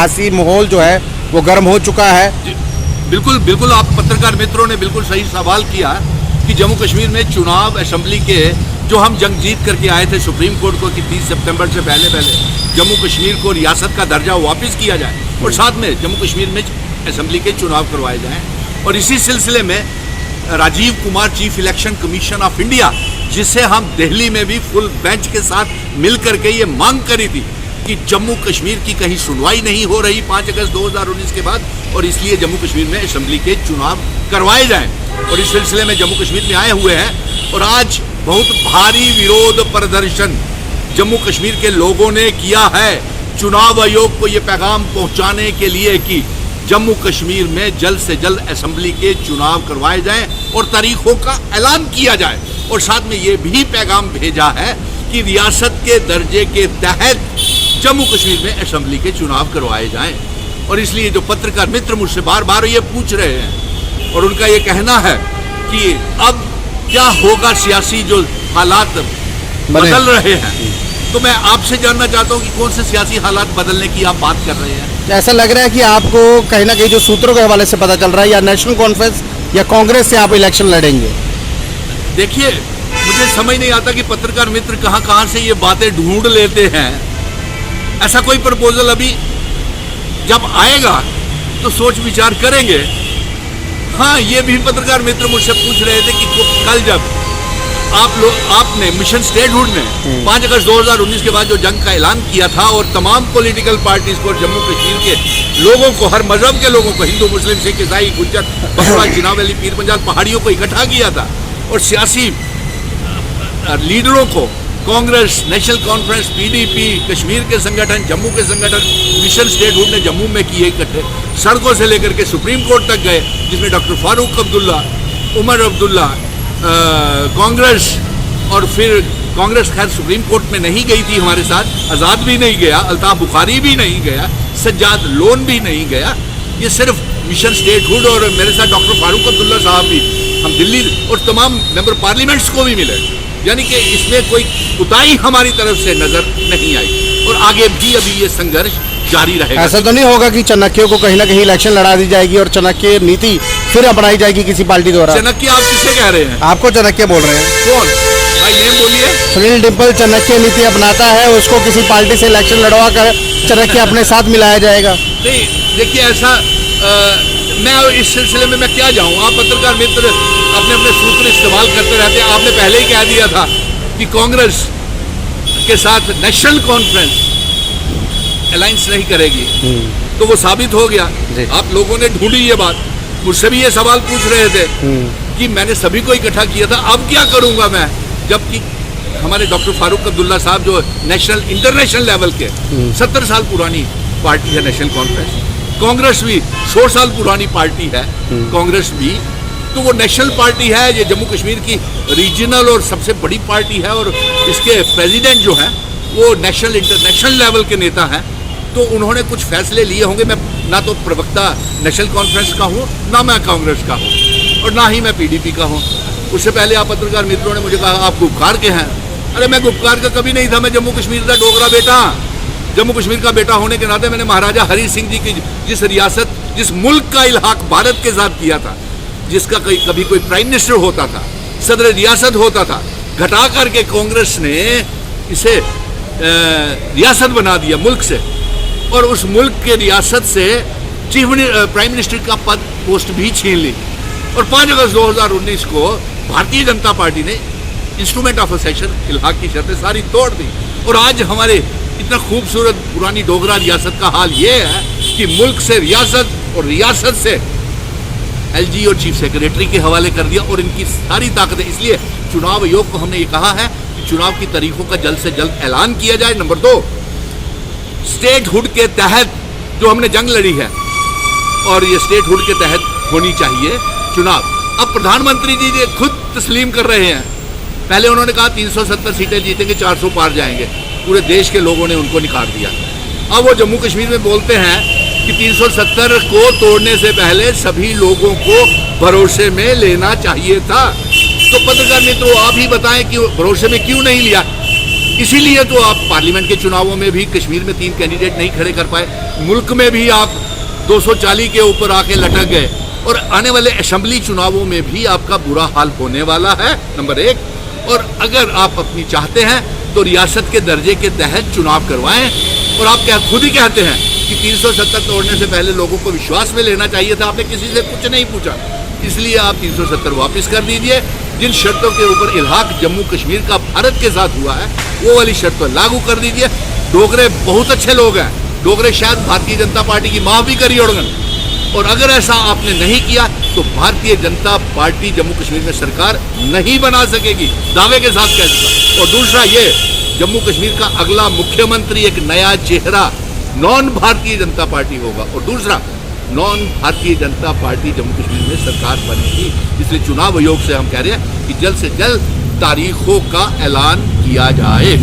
सियासी माहौल जो है वो गर्म हो चुका है। बिल्कुल बिल्कुल, आप पत्रकार मित्रों ने बिल्कुल सही सवाल किया कि जम्मू कश्मीर में चुनाव असेंबली के जो हम जंग जीत करके आए थे सुप्रीम कोर्ट को कि 30 सितंबर से पहले जम्मू कश्मीर को रियासत का दर्जा वापस किया जाए और साथ में जम्मू कश्मीर में असेंबली के चुनाव करवाए जाएं। और इसी सिलसिले में Rajiv Kumar chief election commission of India, जिसे हम दिल्ली में भी फुल बेंच के साथ मिल करके ये मांग करी थी कि जम्मू कश्मीर की कहीं सुनवाई नहीं हो रही 5 अगस्त 2019 के बाद, और इसलिए जम्मू कश्मीर में असेंबली के चुनाव करवाए जाएं। और इस सिलसिले में जम्मू कश्मीर में आए हुए हैं और आज बहुत भारी विरोध प्रदर्शन जम्मू कश्मीर के लोगों ने किया है चुनाव आयोग को ये पैगाम पहुंचाने के लिए कि जम्मू कश्मीर में जल्द से जल्द असेंबली के चुनाव करवाए जाएं और तारीखों का ऐलान किया जाए। और साथ में ये भी पैगाम भेजा है कि रियासत के दर्जे के तहत जम्मू कश्मीर में असेंबली के चुनाव करवाए जाएं। और इसलिए जो पत्रकार मित्र मुझसे बार बार ये पूछ रहे हैं और उनका ये कहना है कि अब क्या होगा सियासी जो हालात बदल रहे हैं, तो मैं आपसे जानना चाहता हूं कि कौन से सियासी हालात बदलने की आप बात कर रहे हैं। ऐसा लग रहा है कि आपको कहीं ना कहीं जो सूत्रों के हवाले से पता चल रहा है या नेशनल कॉन्फ्रेंस या कांग्रेस से आप इलेक्शन लड़ेंगे। देखिए, मुझे समझ नहीं आता कि पत्रकार मित्र कहां से ये बातें ढूंढ लेते हैं। ऐसा कोई प्रपोजल अभी जब आएगा तो सोच विचार करेंगे। हाँ, ये भी पत्रकार मित्र मुझसे पूछ रहे थे कि कल जब आपने मिशन स्टेटहुड में 5 अगस्त 2019 के बाद जो जंग का ऐलान किया था और तमाम पॉलिटिकल पार्टीज को, जम्मू कश्मीर के लोगों को, हर मजहब के लोगों को, हिंदू मुस्लिम सिख ईसाई गुज्जर बकरवाल चिनाब वाली पीर पंजाल पहाड़ियों को इकट्ठा किया था और सियासी लीडरों को Congress, national conference, PDP, Kashmir के संगठन, जम्मू के संगठन, मिशन स्टेटहुड ने जम्मू में किए इकट्ठे, सड़कों से लेकर के सुप्रीम कोर्ट तक गए, जिसमें डॉक्टर फारूक अब्दुल्ला, उमर अब्दुल्ला, कांग्रेस, और फिर कांग्रेस खैर सुप्रीम कोर्ट में नहीं गई थी हमारे साथ, आज़ाद भी नहीं गया, अल्ताफ बुखारी भी नहीं गया, सज्जाद लोन भी नहीं गया, ये सिर्फ मिशन स्टेटहुड और मेरे साथ डॉक्टर फारूक अब्दुल्ला साहब भी, हम दिल्ली और तमाम मेंबर पार्लियामेंट्स को भी मिले। यानी कि इसमें कोई कुताही हमारी तरफ से नजर नहीं आई और आगे भी अभी ये संघर्ष जारी रहेगा। ऐसा तो नहीं होगा कि चाणक्य को कहीं ना कहीं इलेक्शन लड़ा दी जाएगी और चाणक्य नीति फिर अपनाई जाएगी किसी पार्टी द्वारा? चाणक्य आप किसे कह रहे हैं? आपको चाणक्य बोल रहे हैं। कौन भाई, नेम बोलिए। सुनील डिम्पल चाणक्य नीति अपनाता है, उसको किसी पार्टी से इलेक्शन लड़वा कर चाणक्य अपने साथ मिलाया जाएगा? नहीं, देखिए ऐसा मैं इस सिलसिले में मैं क्या जाऊं। आप पत्रकार मित्र अपने अपने सूत्र इस्तेमाल करते रहते हैं। आपने पहले ही कह दिया था कि कांग्रेस के साथ नेशनल कॉन्फ्रेंस अलायंस नहीं करेगी, तो वो साबित हो गया। आप लोगों ने ढूंढी ये बात, मुझसे भी ये सवाल पूछ रहे थे कि मैंने सभी को इकट्ठा किया था, अब क्या करूंगा मैं, जबकि हमारे डॉक्टर फारूक अब्दुल्ला साहब जो नेशनल इंटरनेशनल लेवल के 70 साल पुरानी पार्टी है नेशनल कॉन्फ्रेंस, कांग्रेस भी 100 साल पुरानी पार्टी है कांग्रेस भी, तो वो नेशनल पार्टी है, ये जम्मू कश्मीर की रीजनल और सबसे बड़ी पार्टी है और इसके प्रेसिडेंट जो है वो नेशनल इंटरनेशनल लेवल के नेता हैं। तो उन्होंने कुछ फैसले लिए होंगे। मैं ना तो प्रवक्ता नेशनल कॉन्फ्रेंस का हूँ, ना मैं कांग्रेस का हूँ और ना ही मैं पीडीपी का हूँ। उससे पहले आप पत्रकार मित्रों ने मुझे कहा आप गुपकार के हैं। अरे मैं गुपकार का कभी नहीं था, मैं जम्मू कश्मीर का डोगरा बेटा। जम्मू कश्मीर का बेटा होने के नाते मैंने महाराजा हरि सिंह जी की जिस रियासत, जिस मुल्क का इल्हाक भारत के साथ किया था, जिसका कभी कोई प्राइम मिनिस्टर होता था, सदर रियासत होता था, घटा करके कांग्रेस ने इसे रियासत बना दिया मुल्क से, और उस मुल्क के रियासत से चीफ प्राइम मिनिस्टर का पद पोस्ट भी छीन ली। और 5 अगस्त 2019 को भारतीय जनता पार्टी ने इंस्ट्रूमेंट ऑफ असेशन इल्हाक की शर्तें सारी तोड़ दी। और आज हमारे इतना खूबसूरत पुरानी डोगरा रियासत का हाल ये है कि मुल्क से रियासत और रियासत से एलजी और चीफ सेक्रेटरी के हवाले कर दिया और इनकी सारी ताकतें। इसलिए चुनाव आयोग को हमने ये कहा है कि चुनाव की तारीखों का जल्द से जल्द ऐलान किया जाए। नंबर 2, स्टेटहुड के तहत जो हमने जंग लड़ी है और ये स्टेटहुड के तहत होनी चाहिए चुनाव। अब प्रधानमंत्री जी खुद तस्लीम कर रहे हैं। पहले उन्होंने कहा 370 सीटें जीतेंगे, 400 पार जाएंगे, पूरे देश के लोगों ने उनको निकाल दिया। अब वो जम्मू कश्मीर में बोलते हैं कि 370 को तोड़ने से पहले सभी लोगों को भरोसे में लेना चाहिए था। तो पत्रकार मित्रों आप ही बताएं कि भरोसे में क्यों नहीं लिया। इसीलिए तो आप पार्लियामेंट के चुनावों में भी कश्मीर में 3 कैंडिडेट नहीं खड़े कर पाए, मुल्क में भी आप 240 के ऊपर आके लटक गए, और आने वाले असेंबली चुनावों में भी आपका बुरा हाल होने वाला है, नंबर 1। और अगर आप अपनी चाहते हैं तो रियासत के दर्जे के तहत चुनाव करवाएं। और आप खुद ही कहते हैं कि 370 तोड़ने से पहले लोगों को विश्वास में लेना चाहिए था, आपने किसी से कुछ नहीं पूछा, इसलिए आप 370 वापस कर दीजिए। जिन शर्तों के ऊपर इल्हाक जम्मू कश्मीर का भारत के साथ हुआ है वो वाली शर्त पर लागू कर दीजिए। डोगरे बहुत अच्छे लोग हैं, डोगरे शायद भारतीय जनता पार्टी की माफ भी करी होड़गन, और अगर ऐसा आपने नहीं किया तो भारतीय जनता पार्टी जम्मू कश्मीर में सरकार नहीं बना सकेगी, दावे के साथ कह सकता। और दूसरा ये, जम्मू कश्मीर का अगला मुख्यमंत्री एक नया चेहरा नॉन भारतीय जनता पार्टी होगा, और दूसरा नॉन भारतीय जनता पार्टी जम्मू कश्मीर में सरकार बनेगी। इसलिए चुनाव आयोग से हम कह रहे हैं कि जल्द से जल्द तारीखों का ऐलान किया जाए।